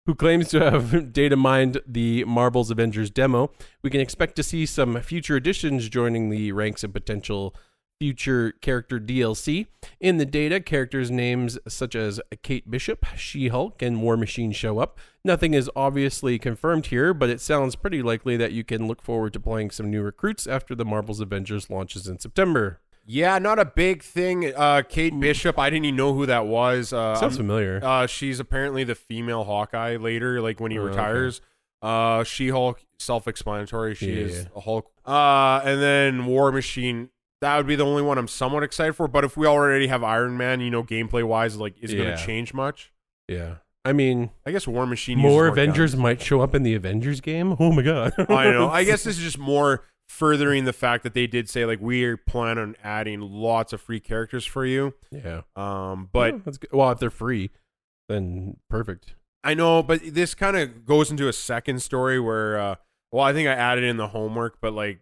Who claims to have data mined the Marvel's Avengers demo. We can expect to see some future additions joining the ranks of potential future character DLC. In the data, characters' names such as Kate Bishop, She-Hulk, and War Machine show up. Nothing is obviously confirmed here, but it sounds pretty likely that you can look forward to playing some new recruits after the Marvel's Avengers launches in September. Yeah, not a big thing. Kate Bishop, I didn't even know who that was. Sounds familiar. She's apparently the female Hawkeye later, like when he retires. Okay. She-Hulk, self-explanatory. She is a Hulk. And then War Machine... That would be the only one I'm somewhat excited for. But if we already have Iron Man, gameplay wise, like, is it going to change much? Yeah. I mean, I guess War Machine. More Avengers might show up in the Avengers game. Oh my god. I know. I guess this is just more furthering the fact that they did say like we plan on adding lots of free characters for you. Yeah. But that's good. Well, if they're free, then perfect. I know, but this kind of goes into a second story where, I think I added in the homework, but like.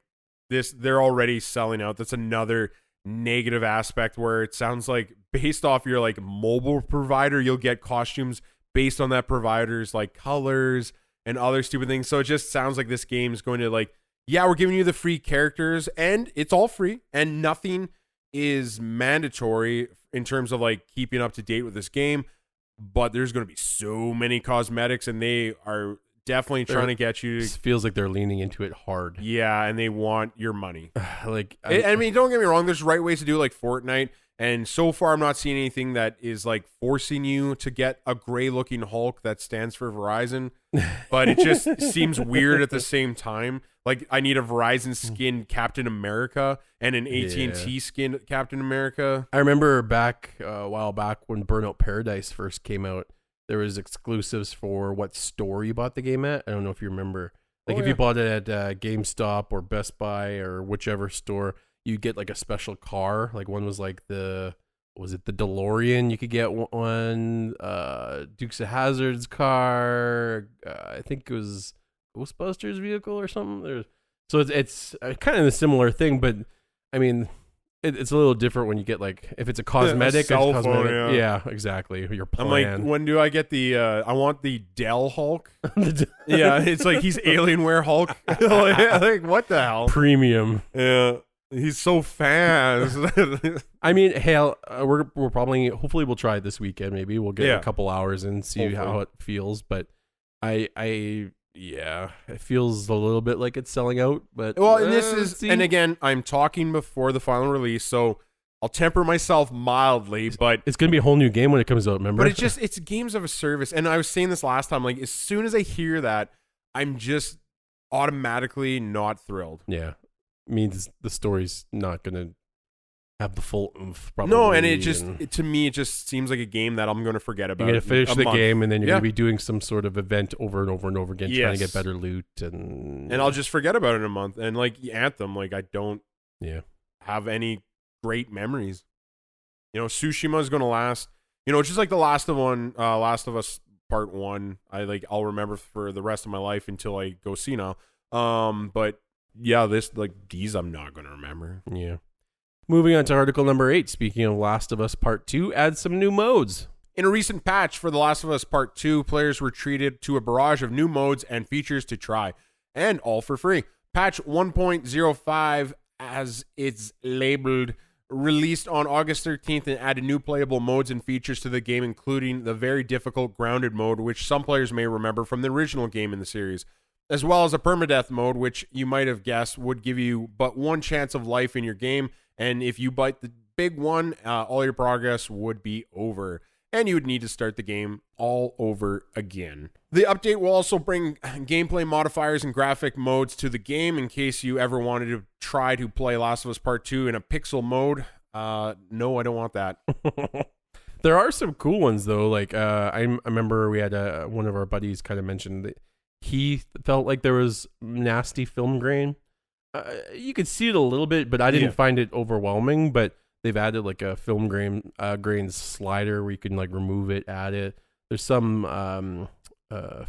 They're already selling out. That's another negative aspect where it sounds like based off your like mobile provider, you'll get costumes based on that provider's like colors and other stupid things. So it just sounds like this game is going to like, we're giving you the free characters and it's all free and nothing is mandatory in terms of like keeping up to date with this game. But there's going to be so many cosmetics and they are definitely trying to get you to... It feels like they're leaning into it hard. Yeah, and they want your money. I mean, don't get me wrong. There's right ways to do it, like Fortnite. And so far, I'm not seeing anything that is like forcing you to get a gray-looking Hulk that stands for Verizon. But it just seems weird at the same time. Like, I need a Verizon skin Captain America and an AT&T skin Captain America. I remember a while back when Burnout Paradise first came out, there was exclusives for what store you bought the game at. I don't know if you remember. Like if you bought it at GameStop or Best Buy or whichever store, you'd get like a special car. Like one was like the DeLorean? You could get one. Dukes of Hazzard's car. I think it was Ghostbusters vehicle or something. So it's kind of a similar thing, but I mean... It's a little different when you get like if it's a cosmetic, cell phone, yeah, exactly. Your plan. I'm like, when do I get the? I want the Dell Hulk. Yeah, it's like he's Alienware Hulk. Like what the hell? Premium. Yeah, he's so fast. I mean, hell, we're probably hopefully we'll try it this weekend. Maybe we'll get a couple hours and see how it feels. But yeah, it feels a little bit like it's selling out, but and this is, and again, I'm talking before the final release, so I'll temper myself mildly, but it's gonna be a whole new game when it comes out. Remember? But it's games of a service, and I was saying this last time. Like as soon as I hear that, I'm just automatically not thrilled. Yeah, means the story's not gonna have the full oomph. Probably. No, and to me, it just seems like a game that I'm going to forget about. You're going to finish the game, and then you're going to be doing some sort of event over and over and over again, trying to get better loot, and I'll just forget about it in a month. And like Anthem, like I don't have any great memories. Tsushima is going to last. Just like the Last of Us Part 1. I'll remember for the rest of my life until I go see now. But yeah, these I'm not going to remember. Yeah. Moving on to article number 8, speaking of Last of Us Part 2, adds some new modes. In a recent patch for The Last of Us Part 2, players were treated to a barrage of new modes and features to try, and all for free. Patch 1.05, as it's labeled, released on August 13th and added new playable modes and features to the game, including the very difficult grounded mode, which some players may remember from the original game in the series, as well as a permadeath mode, which you might have guessed would give you but one chance of life in your game, and if you bite the big one, all your progress would be over, and you would need to start the game all over again. The update will also bring gameplay modifiers and graphic modes to the game in case you ever wanted to try to play Last of Us Part 2 in a pixel mode. No, I don't want that. There are some cool ones, though. Like, I remember we had one of our buddies kind of mentioned that he felt like there was nasty film grain. You could see it a little bit, but I didn't find it overwhelming. But they've added like a film grain slider where you can like remove it, add it. There's some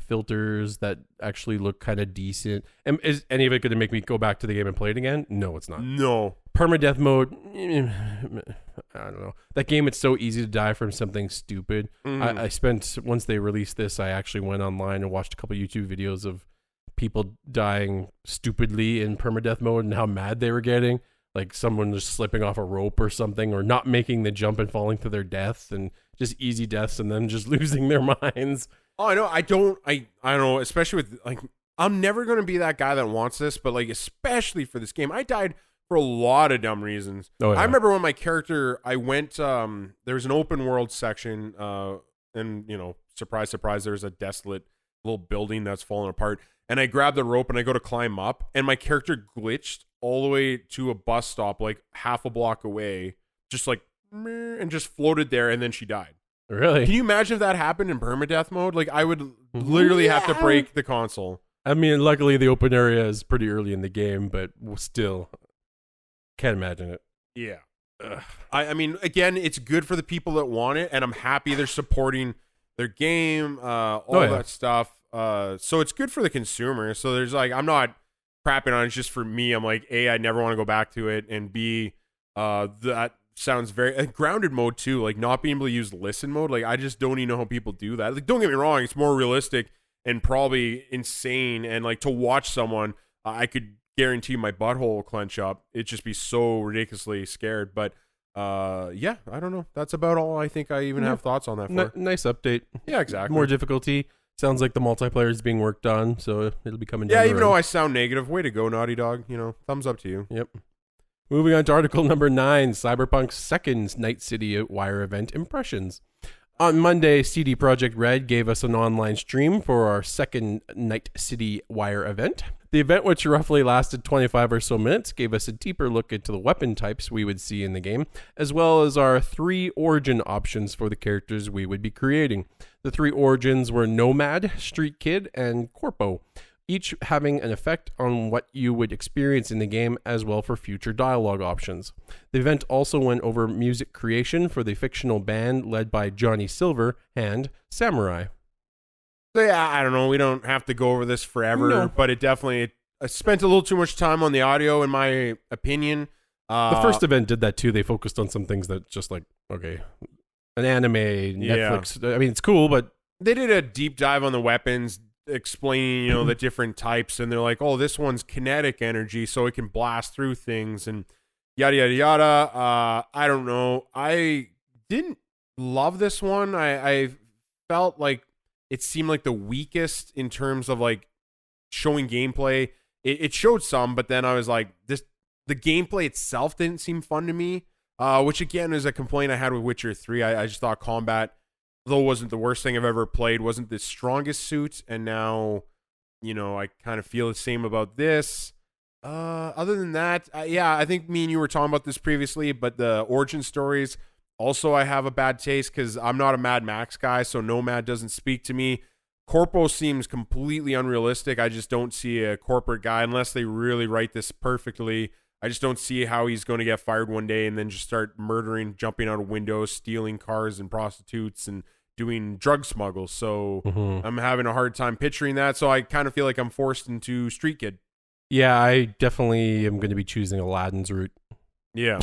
filters that actually look kind of decent. And is any of it going to make me go back to the game and play it again? No, it's not. No. Permadeath mode, I don't know. That game, it's so easy to die from something stupid. I spent, once they released this, I actually went online and watched a couple YouTube videos of people dying stupidly in permadeath mode and how mad they were getting. Like someone just slipping off a rope or something, or not making the jump and falling to their death, and just easy deaths and them just losing their minds. Oh, I know. I don't know, especially with, like, I'm never going to be that guy that wants this, but, like, especially for this game, I died for a lot of dumb reasons. Oh, yeah. I remember when my character, I went, there was an open world section, and, you know, surprise, surprise, there's a desolate little building that's falling apart, and I grabbed the rope and I go to climb up, and my character glitched all the way to a bus stop, like, half a block away, just, like, and just floated there, and then she died. Really? Can you imagine if that happened in permadeath mode? Like, I would literally have to break the console. I mean, luckily the open area is pretty early in the game, but still, can't imagine it. Yeah. I mean, again, it's good for the people that want it, and I'm happy they're supporting their game, all that stuff. So it's good for the consumer. So there's like, I'm not crapping on it just for me. I'm like, A, I never want to go back to it, and B, that sounds very grounded mode too, like not being able to use listen mode. Like, I just don't even know how people do that. Like, don't get me wrong, it's more realistic and probably insane, and like to watch someone, I could guarantee my butthole will clench up. It'd just be so ridiculously scared. But yeah, I don't know. That's about all I think I even have thoughts on that for. Nice update. Yeah, exactly. More difficulty. Sounds like the multiplayer is being worked on, so it'll be coming down Yeah, the even road. though I sound negative, way to go, Naughty Dog. You know, thumbs up to you. Yep. Moving on to article number 9, Cyberpunk's second Night City Wire event impressions. On Monday, CD Projekt Red gave us an online stream for our second Night City Wire event. The event, which roughly lasted 25 or so minutes, gave us a deeper look into the weapon types we would see in the game, as well as our 3 origin options for the characters we would be creating. The 3 origins were Nomad, Street Kid, and Corpo, each having an effect on what you would experience in the game, as well for future dialogue options. The event also went over music creation for the fictional band led by Johnny Silver and Samurai. So yeah, I don't know. We don't have to go over this forever, but it definitely spent a little too much time on the audio, in my opinion. The first event did that too. They focused on some things that just like, okay, an anime, Netflix. I mean, it's cool, but they did a deep dive on the weapons, explaining, you know, the different types, and they're like, oh, this one's kinetic energy, so it can blast through things, and yada yada yada. I don't know. I didn't love this one. I felt like it seemed like the weakest in terms of like showing gameplay. It showed some, but then I was like, the gameplay itself didn't seem fun to me, which again is a complaint I had with Witcher 3. I just thought combat, though wasn't the worst thing I've ever played, wasn't the strongest suit, and now, you know, I kind of feel the same about this. Other than that, yeah, I think me and you were talking about this previously, but the origin stories, also I have a bad taste because I'm not a Mad Max guy, so Nomad doesn't speak to me. Corpo seems completely unrealistic. I just don't see a corporate guy, unless they really write this perfectly. I just don't see how he's going to get fired one day and then just start murdering, jumping out of windows, stealing cars and prostitutes, and doing drug smuggles. So I'm having a hard time picturing that. So I kind of feel like I'm forced into Street Kid. Yeah, I definitely am going to be choosing Aladdin's route. Yeah.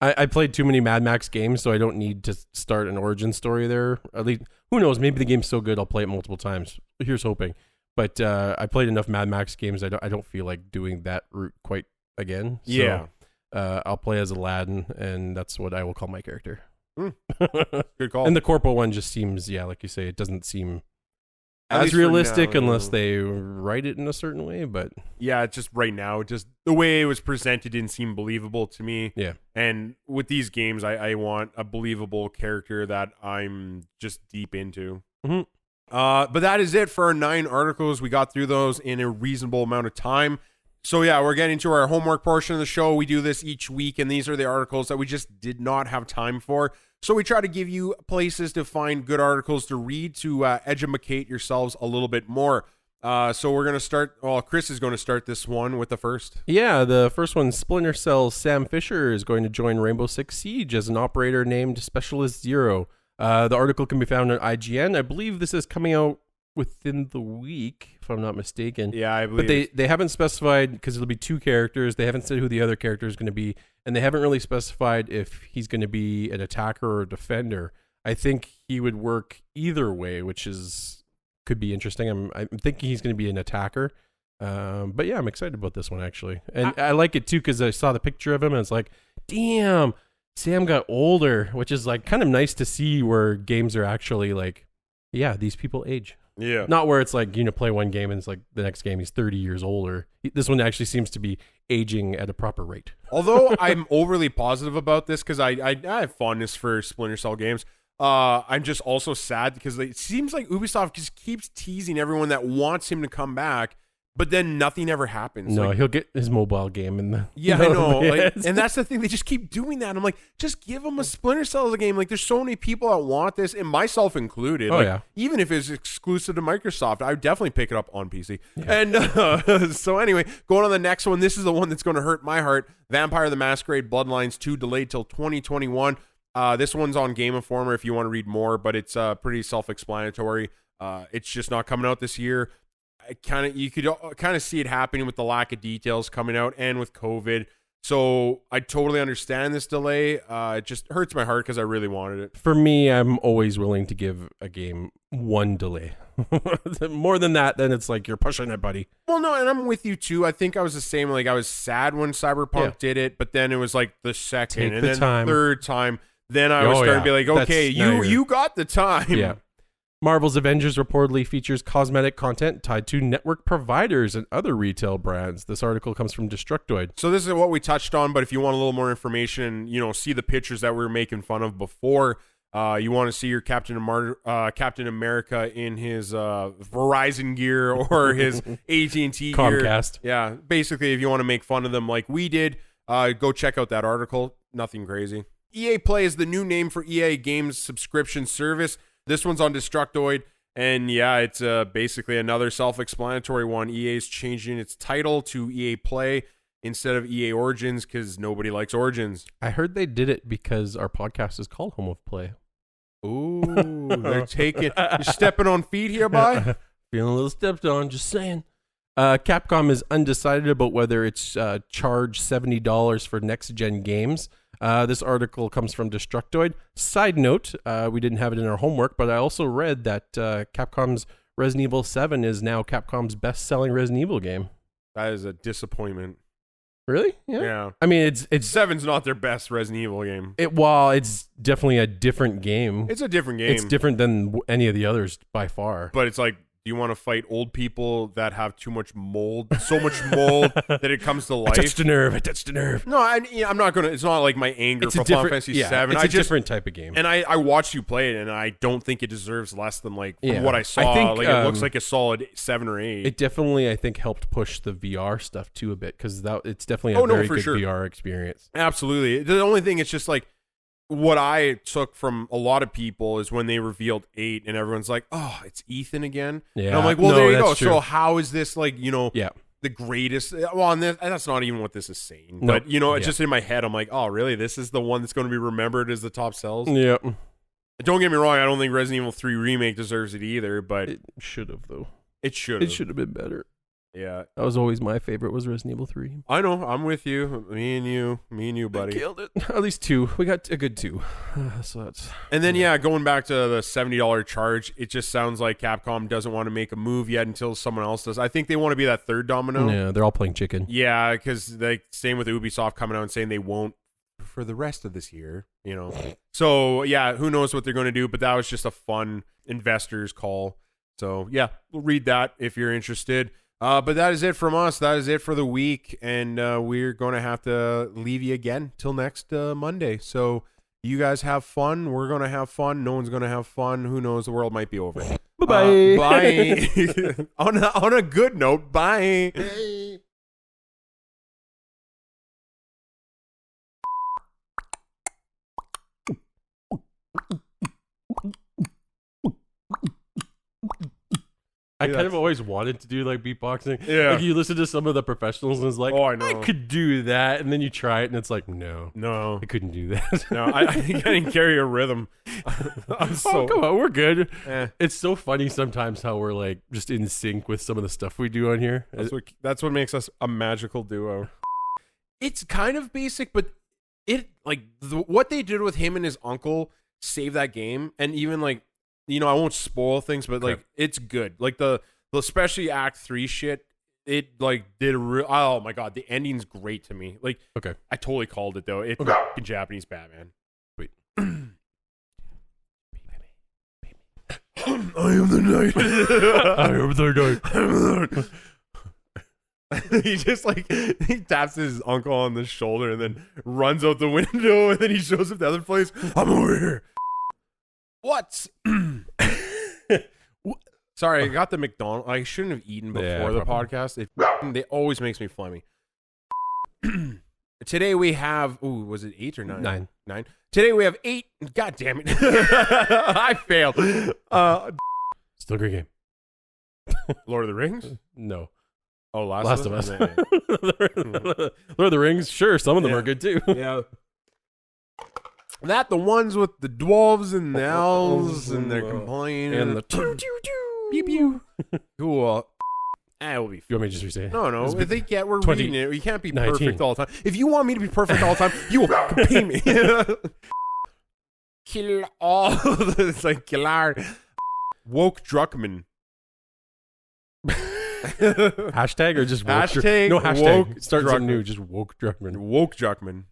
I played too many Mad Max games, so I don't need to start an origin story there. At least, who knows? Maybe the game's so good I'll play it multiple times. Here's hoping. But I played enough Mad Max games. I don't feel like doing that route quite again. So, Yeah. I'll play as Aladdin, and that's what I will call my character. Good call. And the Corpo one just seems, like you say, it doesn't seem At as least for realistic now, unless they write it in a certain way. But yeah, it's just right now, just the way it was presented didn't seem believable to me. yeah. And with these games, I want a believable character that I'm just deep into. Mhm. But that is it for our 9 articles. We got through those in a reasonable amount of time. So yeah, we're getting to our homework portion of the show. We do this each week, and these are the articles that we just did not have time for. So we try to give you places to find good articles to read to educate yourselves a little bit more. So we're going to start, Chris is going to start this one with the first. Yeah, the first one, Splinter Cell's Sam Fisher is going to join Rainbow Six Siege as an operator named Specialist Zero. The article can be found on IGN. I believe this is coming out within the week, if I'm not mistaken. Yeah, I believe. But they haven't specified, because it'll be 2 characters. They haven't said who the other character is going to be, and they haven't really specified if he's going to be an attacker or a defender. I think he would work either way, which could be interesting. I'm thinking he's going to be an attacker. But yeah, I'm excited about this one, actually. And I like it, too, because I saw the picture of him, and it's like, damn, Sam got older, which is like kind of nice to see where games are actually like, yeah, these people age. Yeah. Not where it's like, play one game and it's like the next game he's 30 years older. This one actually seems to be aging at a proper rate. Although I'm overly positive about this because I have fondness for Splinter Cell games. I'm just also sad because it seems like Ubisoft just keeps teasing everyone that wants him to come back, but then nothing ever happens. No, he'll get his mobile game in the... Yeah, I know. And that's the thing. They just keep doing that. I'm like, just give them a Splinter Cell as a game. Like, there's so many people that want this, and myself included. Oh, like, yeah. Even if it's exclusive to Microsoft, I would definitely pick it up on PC. Yeah. And so anyway, going on the next one. This is the one that's going to hurt my heart. Vampire the Masquerade Bloodlines 2 delayed till 2021. This one's on Game Informer if you want to read more, but it's pretty self-explanatory. It's just not coming out this year. You could kind of see it happening with the lack of details coming out and with COVID. So I totally understand this delay. It just hurts my heart because I really wanted it. For me, I'm always willing to give a game one delay. More than that, then it's like you're pushing it, buddy. Well, no, and I'm with you too. I think I was the same. Like I was sad when Cyberpunk did it, but then it was like the second and then the third time. Then I was starting to be like, okay, you got the time. Yeah. Marvel's Avengers reportedly features cosmetic content tied to network providers and other retail brands. This article comes from Destructoid. So this is what we touched on, but if you want a little more information, see the pictures that we were making fun of before, you want to see your Captain America in his Verizon gear or his AT&T gear. Comcast. Yeah, basically, if you want to make fun of them like we did, go check out that article. Nothing crazy. EA Play is the new name for EA Games subscription service. This one's on Destructoid, and yeah, it's basically another self-explanatory one. EA's changing its title to EA Play instead of EA Origins because nobody likes Origins. I heard they did it because our podcast is called Home of Play. Ooh, you're stepping on feet here, bud? Feeling a little stepped on, just saying. Capcom is undecided about whether it's charge $70 for next-gen games. This article comes from Destructoid. Side note, we didn't have it in our homework, but I also read that Capcom's Resident Evil 7 is now Capcom's best-selling Resident Evil game. That is a disappointment. Really? Yeah. I mean, it's 7's not their best Resident Evil game. It's definitely a different game. It's a different game. It's different than any of the others by far. But it's like, do you want to fight old people that have too much mold, so much mold that it comes to life? I touched a nerve. No, I'm not going to. It's not like my anger for Final Fantasy 7. It's a different type of game. And I watched you play it, and I don't think it deserves less than, like, from what I saw. I think, it looks like a solid 7 or 8. It definitely, I think, helped push the VR stuff, too, a bit, because it's definitely a very good VR experience. Absolutely. The only thing, it's just like, what I took from a lot of people is when they revealed 8 and everyone's like, oh, it's Ethan again. Yeah. And I'm like, well, there you go. True. So how is this like, the greatest? Well, and that's not even what this is saying. Nope. But, it's just in my head. I'm like, oh, really? This is the one that's going to be remembered as the top sells? Yeah. Don't get me wrong. I don't think Resident Evil 3 Remake deserves it either, but it should have, though. It should have. It should have been better. Yeah. That was always my favorite, was Resident Evil 3. I know. I'm with you. Me and you, buddy. Killed it. At least 2. We got a good 2. So that's. And then, going back to the $70 charge, it just sounds like Capcom doesn't want to make a move yet until someone else does. I think they want to be that third domino. Yeah, they're all playing chicken. Yeah, because same with Ubisoft coming out and saying they won't for the rest of this year, So, yeah, who knows what they're going to do, but that was just a fun investors call. So, yeah, we'll read that if you're interested. But that is it from us. That is it for the week, and we're going to have to leave you again till next Monday. So you guys have fun. We're going to have fun. No one's going to have fun. Who knows? The world might be over. Bye-bye. Bye. On a good note, bye. I kind of always wanted to do like beatboxing. Yeah. Like you listen to some of the professionals and it's like, Oh, I know. I could do that. And then you try it and it's like, no, I couldn't do that. No, I think I didn't carry a rhythm. I'm so. Oh, come on. We're good. Eh. It's so funny sometimes how we're like just in sync with some of the stuff we do on here. That's what makes us a magical duo. It's kind of basic, but what they did with him and his uncle saved that game. And even like, I won't spoil things, but like it's good. Like the especially Act 3 shit, it like did oh my god, the ending's great to me. Like I totally called it though. It's fucking Japanese Batman. Wait. I am the knight. I am the knight. He just he taps his uncle on the shoulder and then runs out the window and then he shows up the other place. I'm over here. What? Sorry, I got the McDonald's. I shouldn't have eaten before the podcast. It always makes me flummy. Today we have, was it 8 or 9? 9. Today we have 8. God damn it. I failed. Still a great game. Lord of the Rings? No. Oh, Last of Us. Lord of the Rings, sure. Some of them are good too. Yeah. The ones with the dwarves and the elves and they're complaining. And the pew pew. Cool. It will be fun. You want me to just re-say it? No. We're 20, reading it. You can't be 19. perfect all the time. If you want me to be perfect all the time, you will pay me. Kill all. It's like killer. Woke Druckmann. Hashtag or just woke hashtag no hashtag. woke Start Druckmann. something new. Just woke Druckmann. Woke Druckmann.